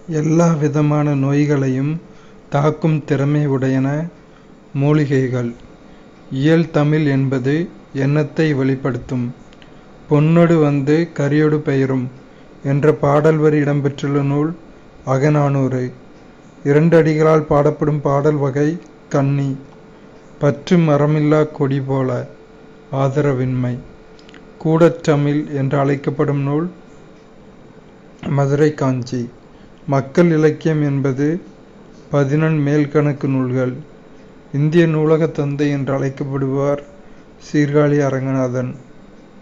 எல்லா விதமான நோய்களையும் தாக்கும் திறமை உடையன மூலிகைகள். இயல் தமிழ் என்பது எண்ணத்தை வெளிப்படுத்தும். பொன்னொடு வந்து கரியொடு பெயரும் என்ற பாடல் வரி இடம்பெற்றுள்ள நூல் அகநானூறு. 2 அடிகளால் பாடப்படும் பாடல் வகை கண்ணி. பற்று மரமில்லா கொடி போல ஆதரவின்மை. கூடற்றமிழ் என்று அழைக்கப்படும் நூல் மதுரை காஞ்சி. மக்கள் இலக்கியம் என்பது 11 மேல்கணக்கு நூல்கள். இந்திய நூலக தந்தை என்று அழைக்கப்படுவார் சீர்காழி அரங்கநாதன்.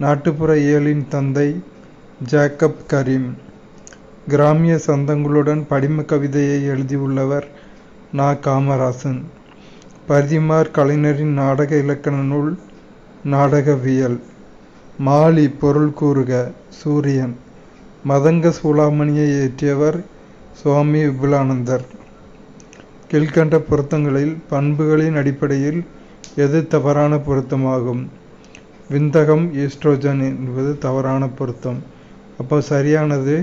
நாட்டுப்புற இயலின் தந்தை ஜேக்கப் கரீம். கிராமிய சந்தங்களுடன் படிம கவிதையை எழுதியுள்ளவர் நா. காமராசன். பரிதிமாற் கலைஞரின் நாடக இலக்கண நூல் நாடகவியல். மாலி பொருள் கூறுக சூரியன். மதங்க சூளாமணியை இயற்றியவர் சுவாமி விபுலானந்தர். கீழ்கண்ட பொருத்தங்களில் பண்புகளின் அடிப்படையில் எது தவறான பொருத்தமாகும்? விந்தகம் ஈஸ்ட்ரோஜன் என்பது தவறான பொருத்தம். அப்போ சரியானது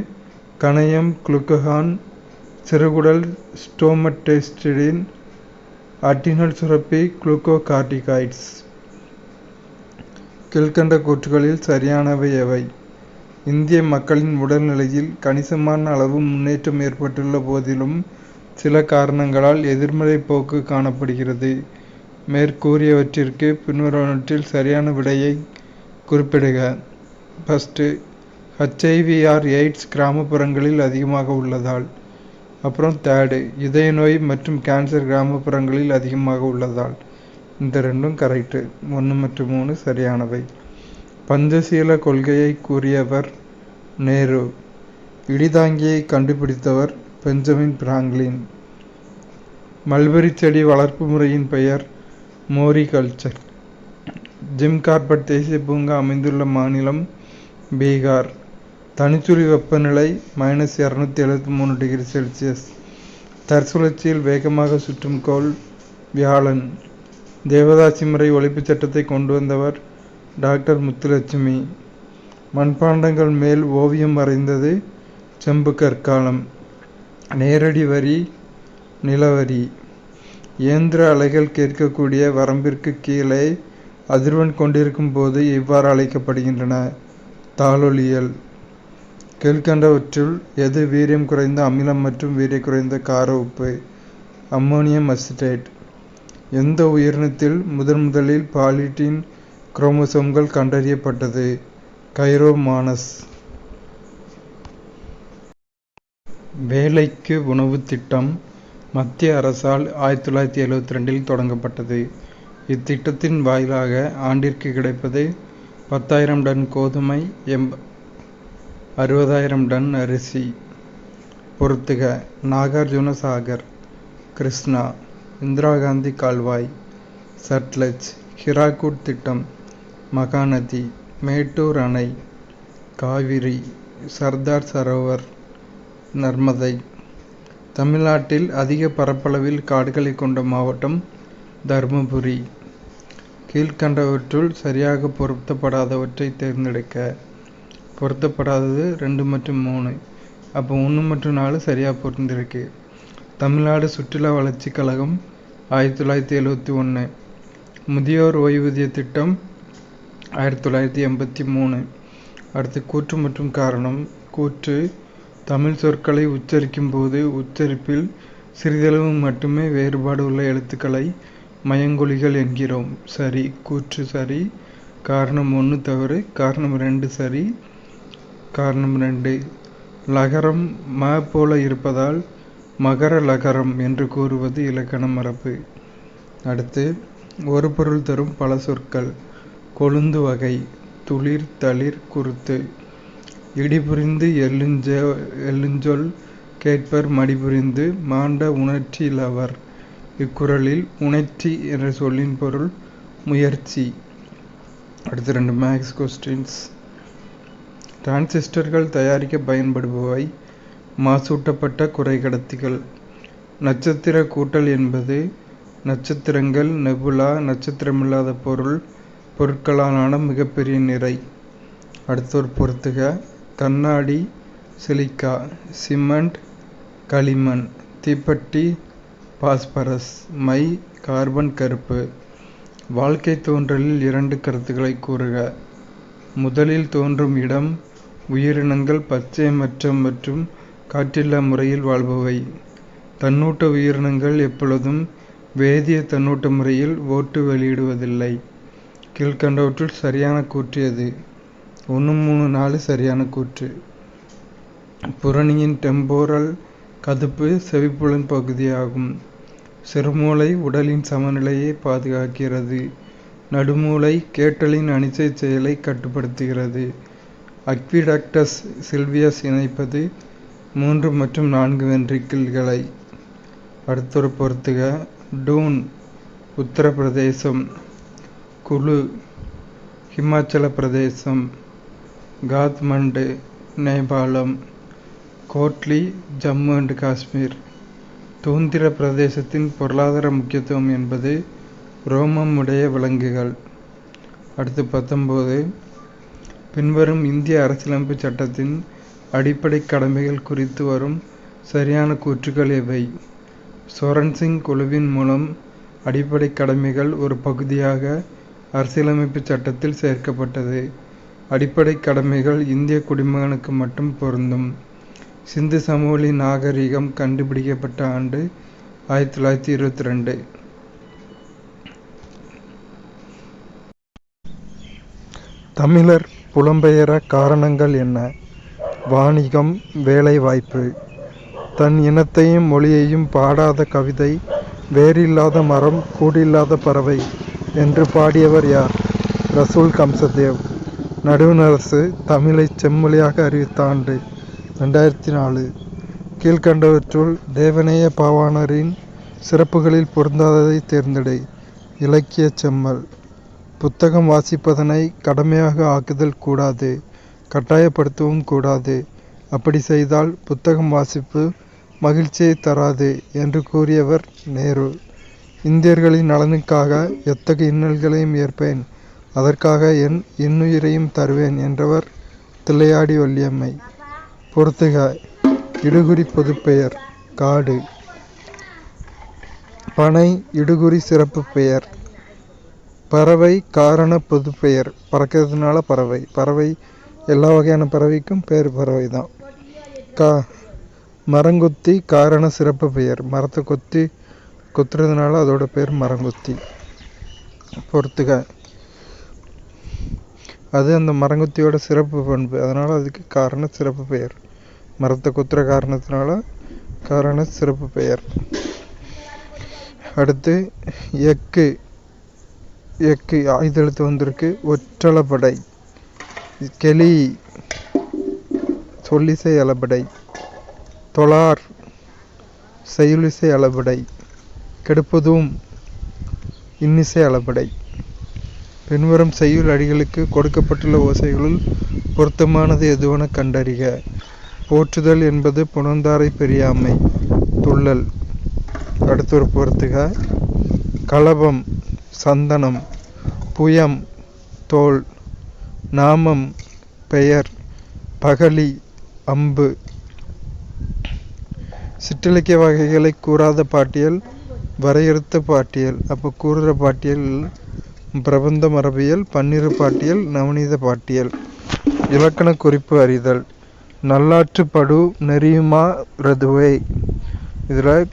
கணையம் குளுக்ககான், சிறுகுடல் ஸ்டோமட்டேஸ்டிடின், அட்ரினல் சுரப்பி குளுக்கோகார்டிகாய்ட்ஸ். கீழ்கண்ட கூற்றுகளில் சரியானவை எவை? இந்திய மக்களின் உடல்நிலையில் கணிசமான அளவு முன்னேற்றம் ஏற்பட்டுள்ள போதிலும் சில காரணங்களால் எதிர்மறை போக்கு காணப்படுகிறது. மேற்கூறியவற்றிற்கு பின்வருவனவற்றில் சரியான விடையை குறிப்பிடுக. ஃபஸ்ட்டு, HIV/AIDS கிராமப்புறங்களில் அதிகமாக உள்ளதால். அப்புறம் தேர்டு, இதய நோய் மற்றும் கேன்சர் கிராமப்புறங்களில் அதிகமாக உள்ளதால். இந்த ரெண்டும் கரெக்டு. 1 மற்றும் 3 சரியானவை. பஞ்சசீல கொள்கையை கூறியவர் நேரு. இடிதாங்கியை கண்டுபிடித்தவர் பெஞ்சமின் பிராங்க்லின். மல்பெரி செடி வளர்ப்பு முறையின் பெயர் மோரிகல்ச்சர். ஜிம் கார்பெட் தேசிய பூங்கா அமைந்துள்ள மாநிலம் பீகார். தனிச்சுழி வெப்பநிலை -273 டிகிரி செல்சியஸ். தற்சுழற்சியில் வேகமாக சுற்றும் கோள் வியாழன். தேவதாசி முறை ஒழிப்புச் சட்டத்தை கொண்டு வந்தவர் டாக்டர் முத்துலட்சுமி. மண்பாண்டங்கள் மேல் ஓவியம் வரைந்தது செம்பு கற்காலம். நேரடி வரி நிலவரி. இயந்திர அலைகள் கேட்கக்கூடிய வரம்பிற்கு கீழே அதிர்வெண் கொண்டிருக்கும் போது இவ்வாறு அழைக்கப்படுகின்றன: தாளொலியல். கீழ்கண்டவற்றுள் எது வீரியம் குறைந்த அமிலம் மற்றும் வீரிய குறைந்த கார உப்பு? Ammonium acetate. எந்த உயிரினத்தில் முதலில் பாலிட்டின் குரோமோசோம்கள் கண்டறியப்பட்டது? கைரோமானஸ். வேலைக்கு உணவு திட்டம் மத்திய அரசால் 1972 தொடங்கப்பட்டது. இத்திட்டத்தின் வாயிலாக ஆண்டிற்கு கிடைப்பது 10,000 டன் கோதுமை, 60,000 டன் அரிசி. பொறுத்துக. நாகார்ஜுன சாகர், கிருஷ்ணா, இந்திரா காந்தி கால்வாய், சட்லஜ். ஹிராகுட் திட்டம் மகாநதி, மேட்டூர் அணை, காவிரி, சர்தார் சரோவர், நர்மதை. தமிழ்நாட்டில் அதிக பரப்பளவில் காடுகளை கொண்ட மாவட்டம் தர்மபுரி. கீழ்கண்டவற்றுள் சரியாக பொருத்தப்படாதவற்றை தேர்ந்தெடுக்க. பொருத்தப்படாதது 2 மற்றும் 3. அப்போ 1 மற்றும் 4 சரியாக பொருந்திருக்கு. தமிழ்நாடு சுற்றுலா வளர்ச்சி கழகம் 1971. முதியோர் ஓய்வூதிய திட்டம் 1983. அடுத்து கூற்று மற்றும் காரணம். கூற்று: தமிழ் சொற்களை உச்சரிக்கும் போது உச்சரிப்பில் சிறிதளவு மட்டுமே வேறுபாடு உள்ள எழுத்துக்களை மயங்கொலிகள் என்கிறோம். சரி. கூற்று சரி. காரணம் 1 தவறு. காரணம் 2 சரி. காரணம் 2, லகரம் ம போல இருப்பதால் மகர லகரம் என்று கூறுவது இலக்கண மரபு. அடுத்து, ஒரு பொருள் தரும் பல சொற்கள். கொழுந்து வகை. துளிர், தளிர், குருத்து. இடிபுரிந்து எள்ளுஞ்சொல் கேட்பர் மடிபுரிந்து மாண்ட உணர்ச்சி இலவர். இக்குறளில் உணர்ச்சி என்ற சொல்லின் பொருள் முயற்சி. அடுத்து 2 மேக்ஸ் கொஸ்டின்ஸ். டிரான்சிஸ்டர்கள் தயாரிக்க பயன்படுபவை மாசூட்டப்பட்ட குறைகடத்திகள். நட்சத்திர கூட்டல் என்பது நட்சத்திரங்கள், நெபுலா, நட்சத்திரமில்லாத பொருட்களாலான மிகப்பெரிய நிறை. அடுத்த ஒரு பொறுத்துக. கண்ணாடி, சிலிக்கா, சிமெண்ட், களிமண், தீப்பெட்டி பாஸ்பரஸ், மை கார்பன் கருப்பு. வாழ்க்கை தோன்றலில் 2 கருத்துக்களை கூறுக. முதலில் தோன்றும் இடம் உயிரினங்கள் பச்சையமற்ற மற்றும் காற்றில்லா முறையில் வாழ்பவை. தன்னூட்ட உயிரினங்கள் எப்பொழுதும் வேதிய தன்னூட்ட முறையில் ஓட்டு வெளியிடுவதில்லை. கீழ்கண்டவற்றுள் சரியான கூற்று எது? 1, 3, 4 சரியான கூற்று. புறணியின் டெம்போரல் கதுப்பு செவிப்புலன் பகுதியாகும். சிறுமூளை உடலின் சமநிலையை பாதுகாக்கிறது. நடுமூளை கேட்டலின் அனிச்சை செயலை கட்டுப்படுத்துகிறது. அக்விடக்டஸ் சில்வியஸ் இணைப்பது 3 மற்றும் 4 வென்ட்ரிக்கிள்களை. அடுத்தொரு பொறுத்துக. டூன் உத்தரப்பிரதேசம், குலு ஹிமாச்சல பிரதேசம், காத்மண்டு நேபாளம், கோட்லி ஜம்மு அண்ட் காஷ்மீர். தூந்திர பிரதேசத்தின் பொருளாதார முக்கியத்துவம் என்பது ரோமம் உடைய விலங்குகள். அடுத்து 19. பின்வரும் இந்திய அரசியலமைப்பு சட்டத்தின் அடிப்படை கடமைகள் குறித்து வரும் சரியான கூற்றுக்கள் எவை? சோரன்சிங் குழுவின் மூலம் அடிப்படை கடமைகள் ஒரு பகுதியாக அரசியலமைப்பு சட்டத்தில் சேர்க்கப்பட்டது. அடிப்படை கடமைகள் இந்திய குடிமகனுக்கு மட்டும் பொருந்தும். சிந்து சமவெளி நாகரிகம் கண்டுபிடிக்கப்பட்ட ஆண்டு 1922. தமிழர் புலம்பெயர காரணங்கள் என்ன? வாணிகம், வேலைவாய்ப்பு. தன் இனத்தையும் மொழியையும் பாடாத கவிதை வேரில்லாத மரம் கூடில்லாத பறவை என்று பாடியவர் யார்? ரசூல் கம்சதேவ். நடுவணரசு தமிழை செம்மொழியாக அறிவித்த ஆண்டு 2004. கீழ்கண்டவற்றுள் தேவநேய பாவாணரின் சிறப்புகளில் பொருந்தாததை தேர்ந்தெடு. இலக்கிய செம்மல். புத்தகம் வாசிப்பதனை கடமையாக ஆக்குதல் கூடாது, கட்டாயப்படுத்தவும் கூடாது. அப்படி செய்தால் புத்தகம் வாசிப்பு மகிழ்ச்சியை தராது என்று கூறியவர் நேரு. இந்தியர்களின் நலனுக்காக எத்தகைய இன்னல்களையும் ஏற்பேன், அதற்காக என் இன்னுயிரையும் தருவேன் என்றவர் தில்லையாடி வள்ளியம்மை. பொறுத்துக. இடுகுறி பொதுப்பெயர் காடு. பனை இடுகுறி சிறப்பு பெயர். பறவை காரண பொதுப்பெயர். பறக்கிறதுனால பறவை. பறவை எல்லா வகையான பறவைக்கும் பேர் பறவை தான். மரங்கொத்தி காரண சிறப்பு பெயர். மரத்தை கொத்துறதுனால அதோட பேர் மரங்கொத்தி. பொறுத்துக. அது அந்த மரங்கொத்தியோட சிறப்பு பண்பு, அதனால் அதுக்கு காரண சிறப்பு பெயர். மரத்தை கொத்துற காரணத்தினால காரண சிறப்பு பெயர். அடுத்து எக்கு. எக்கு ஆயுதெழுத்து வந்திருக்கு. ஒற்றளபடை. கெளி சொல்லிசை அளபடை. தொழார் செய்யுளிசை அளபடை. கெடுப்பதும் இன்னிசை அளபடை. பின்வரும் செய்யுள் அடிகளுக்கு கொடுக்கப்பட்டுள்ள ஓசைகளுள் பொருத்தமானது எதுவென கண்டறிக. போற்றுதல் என்பது புணர்ந்தாரை பெரியாமை. துள்ளல். அடுத்தொரு பொறுத்துக. களபம் சந்தனம். புயம் தோல். நாமம் பெயர். பகலி அம்பு. சிற்றிலக்கிய வகைகளை கூறாத பாட்டியல் வரையறுத்த பாட்டியல். அப்போ கூறுற பாட்டியல் பிரபந்த மரபியல், பன்னிரு பாட்டியல், நவநீத பாட்டியல். இலக்கண குறிப்பு அறிதல். நல்லாற்று படு நெறியுமா ரதுவை. இதில்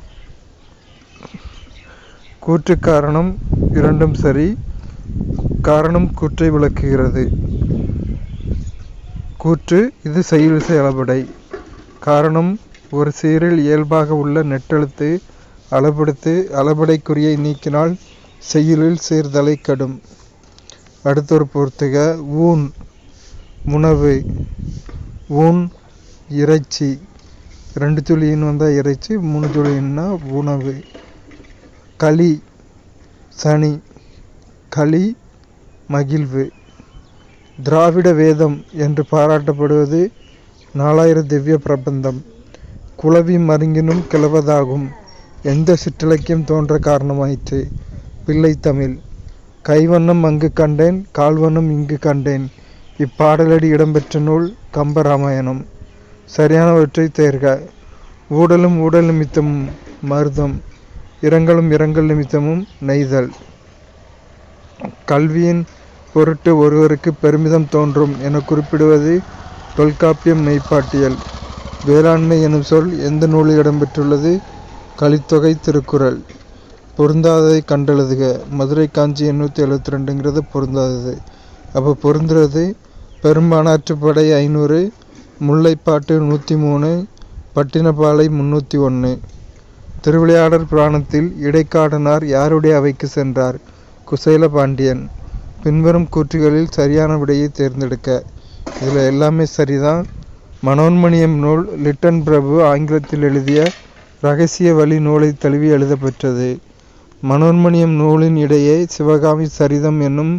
கூற்று காரணம் இரண்டும் சரி. காரணம் கூற்றை விளக்குகிறது. கூற்று இது செய்யுளிசை அளபடை. காரணம் ஒரு சீரில் இயல்பாக உள்ள நெட்டெழுத்து அளபெடுத்து அளபடைக்குறியை நீக்கினால் செய்யுளில் சீர்தலை கடும். அடுத்தொரு பொறுத்துக. ஊன் உணவு. ஊன் இறைச்சி. 2 துளியின் வந்தால் இறைச்சி, 3 துளின்னா உணவு. களி சனி. களி மகிழ்வு. திராவிட வேதம் என்று பாராட்டப்படுவது 4000 திவ்ய பிரபந்தம். குளவி மருங்கினும் கிளவதாகும். எந்த சிற்றிலக்கியம் தோன்ற காரணமாயிற்று? பிள்ளைத்தமிழ். கைவண்ணம் அங்கு கண்டேன், கால்வண்ணம் இங்கு கண்டேன். இப்பாடலடி இடம்பெற்ற நூல் கம்பராமாயணம். சரியானவற்றை தேர்க. ஊடலும் ஊடல் நிமித்தமும் மருதம், இரங்கலும் இரங்கல் நிமித்தமும் நெய்தல். கல்வியின் பொருட்டு ஒருவருக்கு பெருமிதம் தோன்றும் என குறிப்பிடுவது தொல்காப்பியம் மெய்ப்பாட்டியல். வேளாண்மை எனும் சொல் எந்த நூலில் இடம்பெற்றுள்ளது? கலித்தொகை, திருக்குறள். பொருந்தாததை கண்டெழுதுக. மதுரை காஞ்சி 872ங்கிறது பொருந்தாதது. அப்போ பொருந்துறது பெரும்பானாற்றுப்படை 500, முல்லைப்பாட்டு 103, பட்டினப்பாலை 301. திருவிளையாடற் புராணத்தில் இடைக்காடனார் யாருடைய அவைக்கு சென்றார்? குசேல பாண்டியன். பின்வரும் கூற்றுகளில் சரியான விடையை தேர்ந்தெடுக்க. இதில் எல்லாமே சரிதான். மனோன்மணியம் நூல் லிட்டன் பிரபு ஆங்கிலத்தில் எழுதிய இரகசிய வழி நூலை தழுவி எழுதப்பெற்றது. மனோன்மணியம் நூலின் இடையே சிவகாமி சரிதம் என்னும்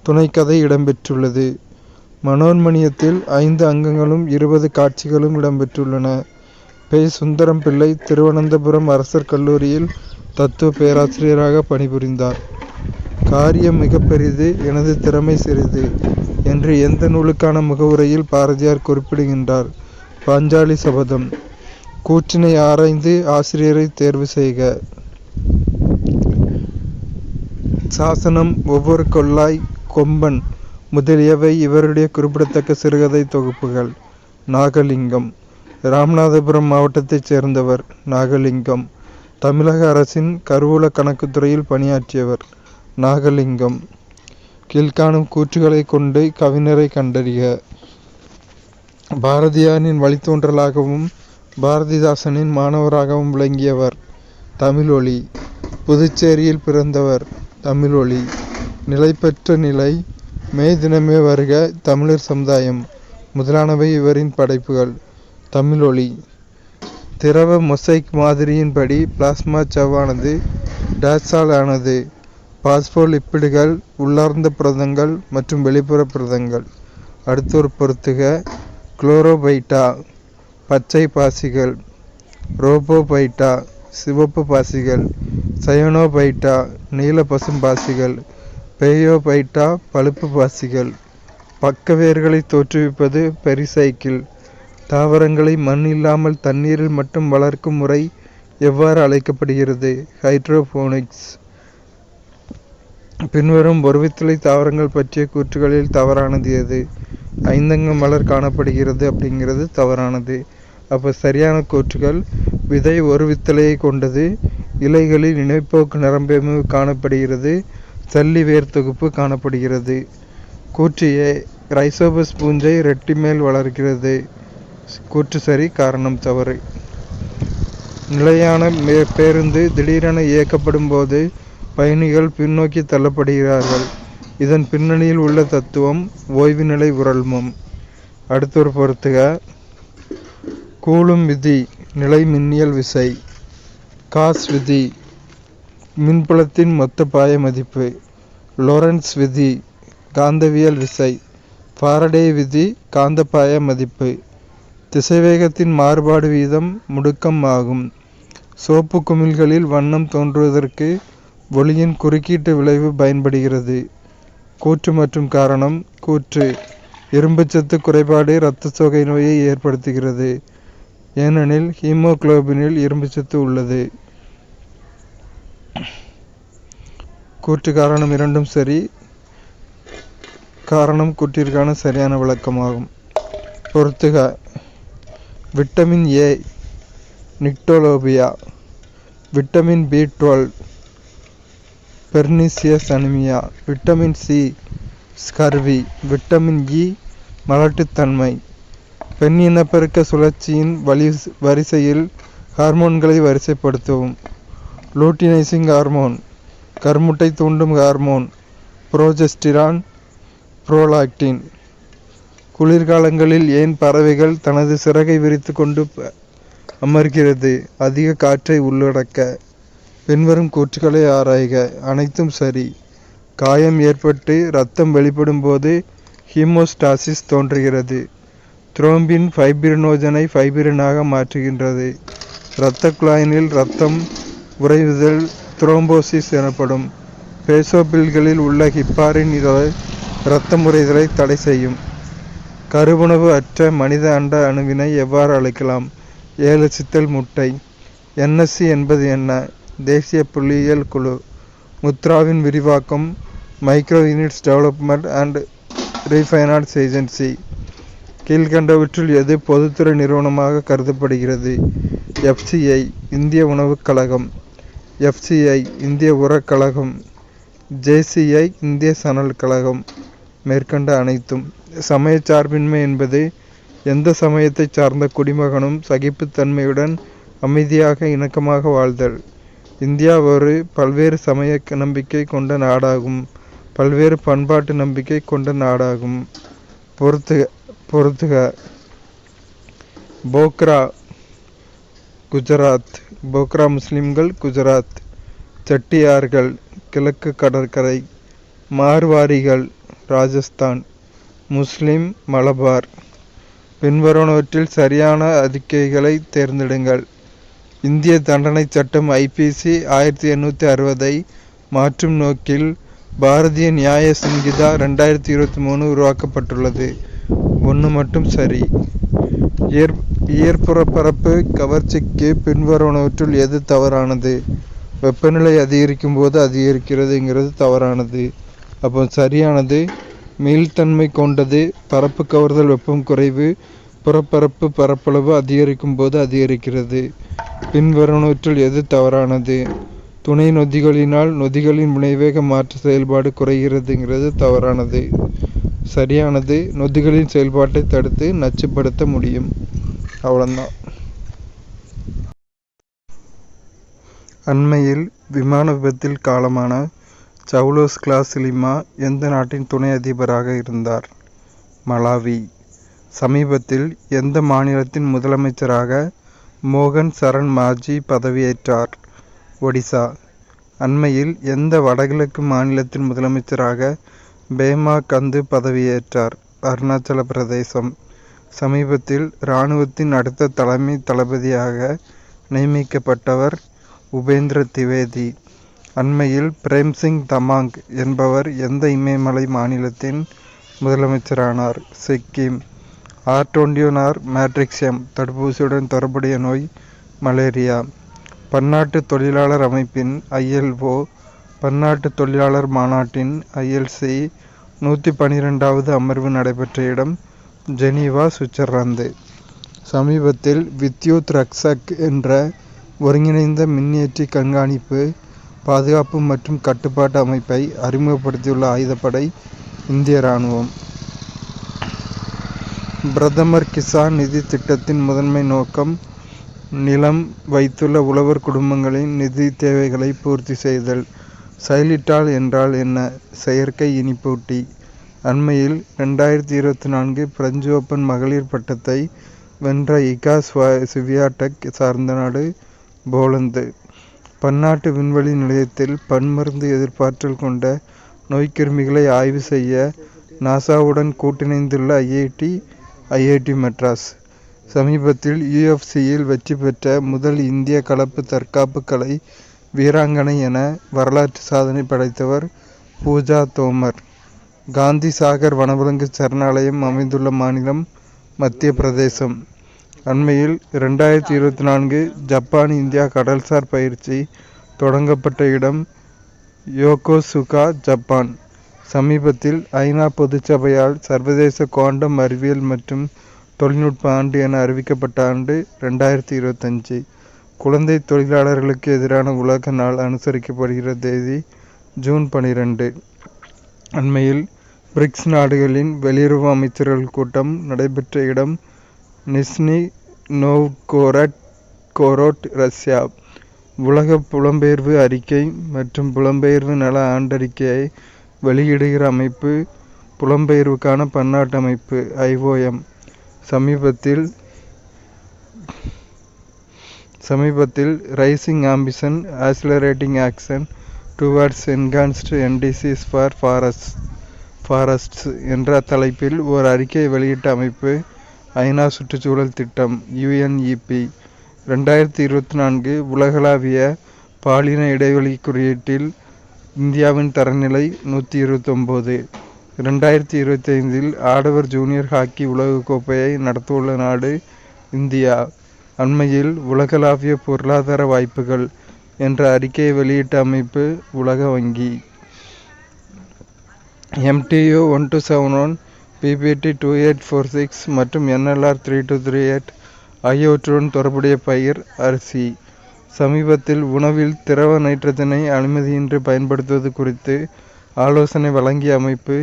துணைக்கதை இடம்பெற்றுள்ளது. மனோன்மணியத்தில் 5 அங்கங்களும் 20 காட்சிகளும் இடம்பெற்றுள்ளன. பெ. சுந்தரம் பிள்ளை திருவனந்தபுரம் அரசர் கல்லூரியில் தத்துவ பேராசிரியராக பணிபுரிந்தார். காரியம் மிக பெரிது, எனது திறமை சிறிது என்று எந்த நூலுக்கான முகவுரையில் பாரதியார் குறிப்பிடுகின்றார்? பாஞ்சாலி சபதம். கூற்றினை ஆராய்ந்து ஆசிரியரை தேர்வு செய்க. சாசனம், ஒவ்வொரு கொள்ளாய், கொம்பன் முதலியவை இவருடைய குறிப்பிடத்தக்க சிறுகதை தொகுப்புகள். நாகலிங்கம். ராமநாதபுரம் மாவட்டத்தைச் சேர்ந்தவர். நாகலிங்கம். தமிழக அரசின் கருவூல கணக்குத்துறையில் பணியாற்றியவர். நாகலிங்கம். கீழ்காணும் கூற்றுகளை கொண்டு கவிஞரை கண்டறிக. பாரதியாரின் வழித்தோன்றலாகவும் பாரதிதாசனின் மாணவராகவும் விளங்கியவர். தமிழொலி. புதுச்சேரியில் பிறந்தவர். தமிழொலி. நிலைபெற்ற நிலை, மே தினமே வருக, தமிழர் சமுதாயம் முதலானவை இவரின் படைப்புகள். தமிழொலி. திரவ மொசைக் மாதிரியின்படி பிளாஸ்மா சவ்வானது டேஸால் ஆனது? பாஸ்போலிப்பிடுகள், உள்ளார்ந்த புரதங்கள் மற்றும் வெளிப்புற புரதங்கள். அடுத்தொரு பொறுத்துக. குளோரோபைட்டா பச்சை பாசிகள், ரோபோபைட்டா சிவப்பு பாசிகள், சயனோபைட்டா நீல பசும் பாசிகள், பேயோபைட்டா பழுப்பு பாசிகள். பக்க வேர்களை தோற்றுவிப்பது பெரிசைக்கிள். தாவரங்களை மண் இல்லாமல் தண்ணீரில் மட்டும் வளர்க்கும் முறை எவ்வாறு அழைக்கப்படுகிறது? ஹைட்ரோபோனிக்ஸ். பின்வரும் ஒருவித்தலை தாவரங்கள் பற்றிய கூற்றுகளில் தவறானது எது? 5 மலர் காணப்படுகிறது அப்படிங்கிறது தவறானது. அப்போ சரியான கூற்றுகள்: விதை ஒரு வித்தலையை கொண்டது, இலைகளில் இணைப்போக்கு நரம்பெமு காணப்படுகிறது, சல்லி வேர் தொகுப்பு காணப்படுகிறது. கூற்று ஏ, ரைசோபஸ் பூஞ்சை ரெட்டி மேல் வளர்கிறது. கூற்று சரி, காரணம் தவறு. நிலையான பேருந்து திடீரென இயக்கப்படும் போது பயணிகள் பின்னோக்கி தள்ளப்படுகிறார்கள். இதன் பின்னணியில் உள்ள தத்துவம் ஓய்வு நிலை உரல்மம். அடுத்தொரு பொறுத்துக. கூலும் விதி நிலை மின்னியல் விசை. காஸ் விதி மின்புலத்தின் மொத்த பாய மதிப்பு. லொரன்ஸ் விதி காந்தவியல் விசை. ஃபாரடே விதி காந்தப்பாய மதிப்பு. திசைவேகத்தின் மாறுபாடு வீதம் முடுக்கம் ஆகும். சோப்பு குமிழ்களில் வண்ணம் தோன்றுவதற்கு ஒளியின் குறுக்கீட்டு விளைவு பயன்படுகிறது. கூற்று மற்றும் காரணம். கூற்று: இரும்புச்சத்து குறைபாடு இரத்த சோகை நோயை ஏற்படுத்துகிறது, ஏனெனில் ஹீமோகுளோபினில் இரும்புச்சத்து உள்ளது. கூற்று காரணம் இரண்டும் சரி. காரணம் கூற்றிற்கான சரியான விளக்கமாகும். பொறுத்துக. Vitamin A nyctalopia. Vitamin B12 pernicious anaemia. Vitamin C scurvy. Vitamin E மலட்டுத்தன்மை. பெண் இனப்பெருக்க சுழற்சியின் வரிசையில் ஹார்மோன்களை வரிசைப்படுத்தவும். லூட்டினைசிங் ஹார்மோன், கருமுட்டை தூண்டும் ஹார்மோன், புரோஜெஸ்டிரான், புரோலாக்டின். குளிர்காலங்களில் ஏன் பறவைகள் தனது சிறகை விரித்து கொண்டு அமர்கிறது? அதிக காற்றை உள்ளடக்க. பின்வரும் கூற்றுகளை ஆராய்க. அனைத்தும் சரி. காயம் ஏற்பட்டு இரத்தம் வெளிப்படும் போது ஹீமோஸ்டாசிஸ் தோன்றுகிறது. த்ரோம்பின் ஃபைப்ரினோஜனை ஃபைப்ரினாக மாற்றுகின்றது. இரத்த குழாயினில் இரத்தம் உறைவுதல் த்ரோம்போசிஸ் எனப்படும். பேசோபில்களில் உள்ள ஹிப்பாரின் இரத்த முறைதலை தடை செய்யும். கருவுணவு அற்ற மனித அண்ட அணுவினை எவ்வாறு அழைக்கலாம்? 7 சித்தல் முட்டை. NSC என்பது என்ன? தேசிய புள்ளியியல் குழு. முத்ராவின் விரிவாக்கம் micro units development and refinance agency. கீழ்கண்டவற்றுள் எது பொதுத்துறை நிறுவனமாக கருதப்படுகிறது? FCI இந்திய உணவுக் கழகம், FCI இந்திய உரக் கழகம், JCI இந்திய சணல் கழகம். மேற்கண்ட அனைத்தும். சமயச்சார்பின்மை என்பது எந்த சமயத்தைச் சார்ந்த குடிமகனும் சகிப்புத்தன்மையுடன் அமைதியாக இணக்கமாக வாழ்தல். இந்தியா ஒரு பல்வேறு சமய நம்பிக்கை கொண்ட நாடாகும். பல்வேறு பண்பாட்டு நம்பிக்கை கொண்ட நாடாகும். பொறுத்துக. போக்ரா குஜராத். போக்ரா முஸ்லிம்கள் குஜராத். செட்டியார்கள் கிழக்கு கடற்கரை. மார்வாரிகள் ராஜஸ்தான். முஸ்லிம் மலபார். பின்வருவனவற்றில் சரியான அறிக்கைகளை தேர்ந்தெடுங்கள். இந்திய தண்டனை சட்டம் IPC 1860 மாற்றும் நோக்கில் பாரதிய நியாய சங்கிதா 2023 உருவாக்கப்பட்டுள்ளது. 1 மட்டும் சரி. ஈர்ப்புறப்பரப்பு கவர்ச்சிக்கு பின்வருவனவற்றுள் எது தவறானது? வெப்பநிலை அதிகரிக்கும் போது அதிகரிக்கிறதுங்கிறது தவறானது. அப்போ சரியானது மீள்தன்மை கொண்டது. பரப்பு கவர்தல் வெப்பம் குறைவு. புறப்பரப்பு பரப்பளவு அதிகரிக்கும் போது அதிகரிக்கிறது. பின்வருவனவற்றுள் எது தவறானது? துணை நொதிகளினால் நொதிகளின் வினைவேக மாற்ற செயல்பாடு குறைகிறதுங்கிறது தவறானது. சரியானது நொதிகளின் செயல்பாட்டை தடுத்து நச்சுப்படுத்த முடியும். அவ்வளோதான். அண்மையில் விமான விபத்தில் காலமான சவுலோஸ் கிளாஸ் லிமா எந்த நாட்டின் துணை அதிபராக இருந்தார்? மலாவி. சமீபத்தில் எந்த மாநிலத்தின் முதலமைச்சராக மோகன் சரண் மாஜி பதவியேற்றார்? ஒடிசா. அண்மையில் எந்த வடகிழக்கு மாநிலத்தின் முதலமைச்சராக பேமா கந்து பதவியேற்றார்? அருணாச்சல பிரதேசம். சமீபத்தில் இராணுவத்தின் அடுத்த தலைமை தளபதியாக நியமிக்கப்பட்டவர் உபேந்திர திவேதி. அண்மையில் பிரேம்சிங் தமாங் என்பவர் எந்த இமயமலை மாநிலத்தின் முதலமைச்சரானார்? சிக்கிம். R21 மேட்ரிக்ஸியம் தடுப்பூசியுடன் தொடர்புடைய நோய் மலேரியா. பன்னாட்டு தொழிலாளர் அமைப்பின் ILO, பன்னாட்டு தொழிலாளர் மாநாட்டின் ILC 112வது அமர்வு நடைபெற்ற இடம் ஜெனீவா, சுவிட்சர்லாந்து. சமீபத்தில் வித்யுத் ரக்ஷக் என்ற ஒருங்கிணைந்த மின்னியற்றி கண்காணிப்பு, பாதுகாப்பு மற்றும் கட்டுப்பாட்டு அமைப்பை அறிமுகப்படுத்தியுள்ள ஆயுதப்படை இந்திய இராணுவம். பிரதமர் கிசான் நிதி திட்டத்தின் முதன்மை நோக்கம் நிலம் வைத்துள்ள உழவர் குடும்பங்களின் நிதி தேவைகளை பூர்த்தி செய்தல். சைலிட்டால் என்றால் என்ன? செயற்கை இனிப்பூட்டி. அண்மையில் 2024 பிரெஞ்சு ஓப்பன் மகளிர் பட்டத்தை வென்ற இகா ஸ்வியாடெக் சார்ந்த நாடு போலந்து. பன்னாட்டு விண்வெளி நிலையத்தில் பன்மருந்து எதிர்ப்பாற்றல் கொண்ட நோய்க்கிருமிகளை ஆய்வு செய்ய நாசாவுடன் கூட்டிணைந்துள்ள IIT மெட்ராஸ். சமீபத்தில் UFC-யில் வெற்றி பெற்ற முதல் இந்திய கலப்பு தற்காப்பு கலை வீராங்கனை என வரலாற்று சாதனை படைத்தவர் பூஜா தோமர். காந்தி சாகர் வனவிலங்கு சரணாலயம் அமைந்துள்ள மாநிலம் மத்திய பிரதேசம். அண்மையில் 2024 ஜப்பான் இந்தியா கடல்சார் பயிற்சி தொடங்கப்பட்ட இடம் யோகோசுகா, ஜப்பான். சமீபத்தில் ஐநா பொதுச்சபையால் சர்வதேச குவாண்டம் அறிவியல் மற்றும் தொழில்நுட்ப ஆண்டு என அறிவிக்கப்பட்ட ஆண்டு 2025. குழந்தை தொழிலாளர்களுக்கு எதிரான உலக நாள் அனுசரிக்கப்படுகிற தேதி ஜூன் 12. அண்மையில் பிரிக்ஸ் நாடுகளின் வெளியுறவு அமைச்சர்கள் கூட்டம் நடைபெற்ற இடம் நிஸ்னி நோவ்கோரோட், ரஷ்யா. உலக புலம்பெயர்வு அறிக்கை மற்றும் புலம்பெயர்வு நல ஆண்டறிக்கையை வெளியிடுகிற அமைப்பு புலம்பெயர்வுக்கான பன்னாட்டு அமைப்பு IOM. சமீபத்தில் raising ambition accelerating action towards enhanced NDCs for forests என்ற தலைப்பில் ஓர் அறிக்கையை வெளியிட்ட அமைப்பு ஐநா சுற்றுச்சூழல் திட்டம் UNEP. 2024 உலகளாவிய பாலின இடைவெளி குறியீட்டில் இந்தியாவின் தரநிலை 129. 2025 ஆடவர் ஜூனியர் ஹாக்கி உலகக்கோப்பையை நடத்தவுள்ள நாடு இந்தியா. அண்மையில் உலகளாவிய பொருளாதார வாய்ப்புகள் என்ற அறிக்கையை வெளியிட்ட அமைப்பு உலக வங்கி. MTU 1271, PPT 2846 மற்றும் NLR 3238 ஆகியவற்றுடன் தொடர்புடைய பயிர் அரிசி. சமீபத்தில் உணவில் திரவ நைட்ரஜனை அனுமதியின்றி பயன்படுத்துவது குறித்து ஆலோசனை வழங்கிய அமைப்பு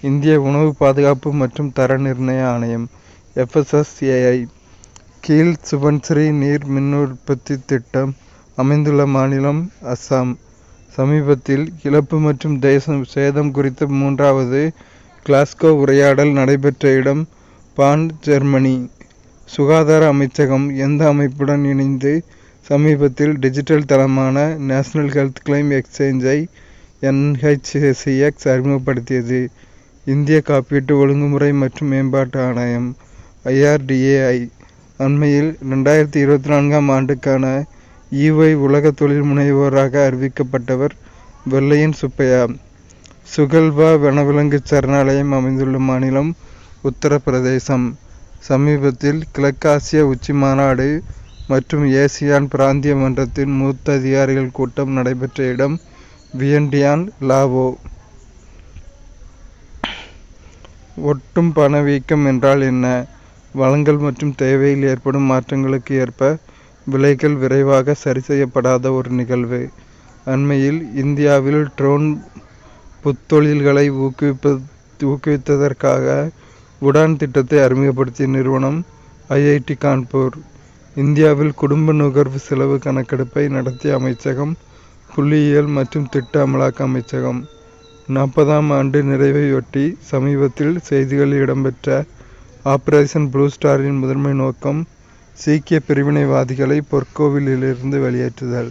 இந்திய உணவு பாதுகாப்பு மற்றும் தர நிர்ணய ஆணையம் FSSAI. கீழ் சுபன்ஸ்ரீ நீர் மின் உற்பத்தி திட்டம் அமைந்துள்ள மாநிலம் அஸ்ஸாம். சமீபத்தில் இழப்பு மற்றும் சேதம் குறித்த 3வது கிளாஸ்கோ உரையாடல் நடைபெற்ற இடம் பான், ஜெர்மனி. சுகாதார அமைச்சகம் எந்த அமைப்புடன் இணைந்து சமீபத்தில் டிஜிட்டல் தளமான நேஷனல் ஹெல்த் கிளைம் எக்ஸ்சேஞ்சை NHCX அறிமுகப்படுத்தியது. இந்திய காப்பீட்டு ஒழுங்குமுறை மற்றும் மேம்பாட்டு ஆணையம் IRDAI அண்மையில் 2024ஆம் ஆண்டுக்கான EY உலக தொழில் முனைவோராக அறிவிக்கப்பட்டவர் வெள்ளையன் சுப்பையா. சுகல்வா வனவிலங்கு சரணாலயம் அமைந்துள்ள மாநிலம் உத்தரப்பிரதேசம். சமீபத்தில் கிழக்காசிய உச்சி மாநாடு மற்றும் ஏசியான் பிராந்திய மன்றத்தின் மூத்த அதிகாரிகள் கூட்டம் நடைபெற்ற இடம் வியண்டியான், லாவோ. ஒட்டும் பணவீக்கம் என்றால் என்ன? வளங்கள் மற்றும் தேவையில் ஏற்படும் மாற்றங்களுக்கு ஏற்ப விலைகள் விரைவாக சரி செய்யப்படாத ஒரு நிகழ்வு. அண்மையில் இந்தியாவில் ட்ரோன் புத்தொழில்களை ஊக்குவித்ததற்காக உடான் திட்டத்தை அறிமுகப்படுத்திய நிறுவனம் IIT கான்பூர். இந்தியாவில் குடும்ப நுகர்வு செலவு கணக்கெடுப்பை நடத்திய அமைச்சகம் புள்ளியியல் மற்றும் திட்ட அமலாக்க அமைச்சகம். 40ஆம் ஆண்டு நிறைவையொட்டி சமீபத்தில் செய்திகளில் இடம்பெற்ற ஆபரேஷன் ப்ளூ ஸ்டாரின் முதன்மை நோக்கம் சீக்கிய பிரிவினைவாதிகளை பொற்கோவிலிருந்து வெளியேற்றுதல்.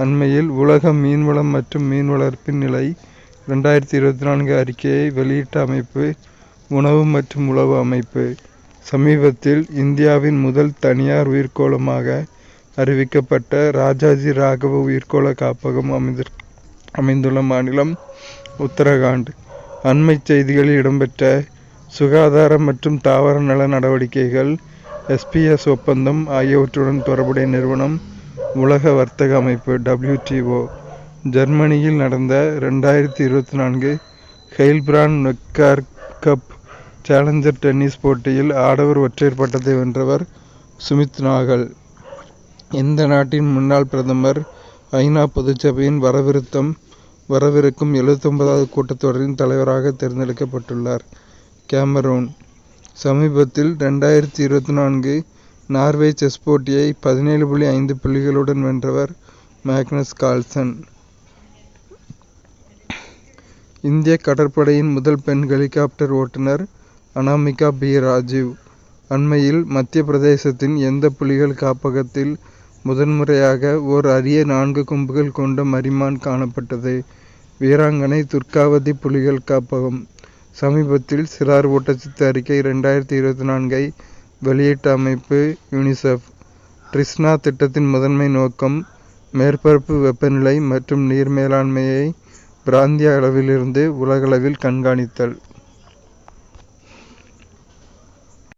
அண்மையில் உலக மீன்வளம் மற்றும் மீன் வளர்ப்பின் நிலை 2024 அறிக்கையை வெளியிட்ட அமைப்பு உணவு மற்றும் உளவு அமைப்பு. சமீபத்தில் இந்தியாவின் முதல் தனியார் உயிர்க்கோளமாக அறிவிக்கப்பட்ட ராஜாஜி ராகவ உயிர்க்கோள காப்பகம் அமைந்துள்ள மாநிலம் உத்தரகாண்ட். அண்மை செய்திகளில் இடம்பெற்ற சுகாதார மற்றும் தாவர நல நடவடிக்கைகள் SPS ஒப்பந்தம் ஆகியவற்றுடன் தொடர்புடைய நிறுவனம் உலக வர்த்தக அமைப்பு WTO. ஜெர்மனியில் நடந்த 2024 ஹெயில்பிராண்ட் நெக்கார் கப் சேலஞ்சர் டென்னிஸ் போட்டியில் ஆடவர் ஒற்றையர் பட்டத்தை வென்றவர் சுமித் நாகல். இந்த நாட்டின் முன்னாள் பிரதமர் ஐநா பொதுச்சபையின் வரவிருக்கும் 79வது கூட்டத்தொடரின் தலைவராக தேர்ந்தெடுக்கப்பட்டுள்ளார். கேமரூன். சமீபத்தில் 2024 நார்வே செஸ் போட்டியை 17.5 புள்ளிகளுடன் வென்றவர் மேக்னஸ் கால்சன். இந்திய கடற்படையின் முதல் பெண் ஹெலிகாப்டர் ஓட்டுநர் அனாமிகா B. ராஜீவ். அண்மையில் மத்திய பிரதேசத்தின் எந்த புலிகள் காப்பகத்தில் முதன்முறையாக ஓர் அரிய 4 கொம்புகள் கொண்ட மரிமான் காணப்பட்டது? வீராங்கனை துர்காவதி புலிகள் காப்பகம். சமீபத்தில் சிறார் ஊட்டச்சத்து அறிக்கை 2024ஐ வெளியிட்ட அமைப்பு யுனிசெஃப். ட்ரிஸ்னா திட்டத்தின் முதன்மை நோக்கம் மேற்பரப்பு வெப்பநிலை மற்றும் நீர் மேலாண்மையை பிராந்திய அளவிலிருந்து உலகளவில் கண்காணித்தல்.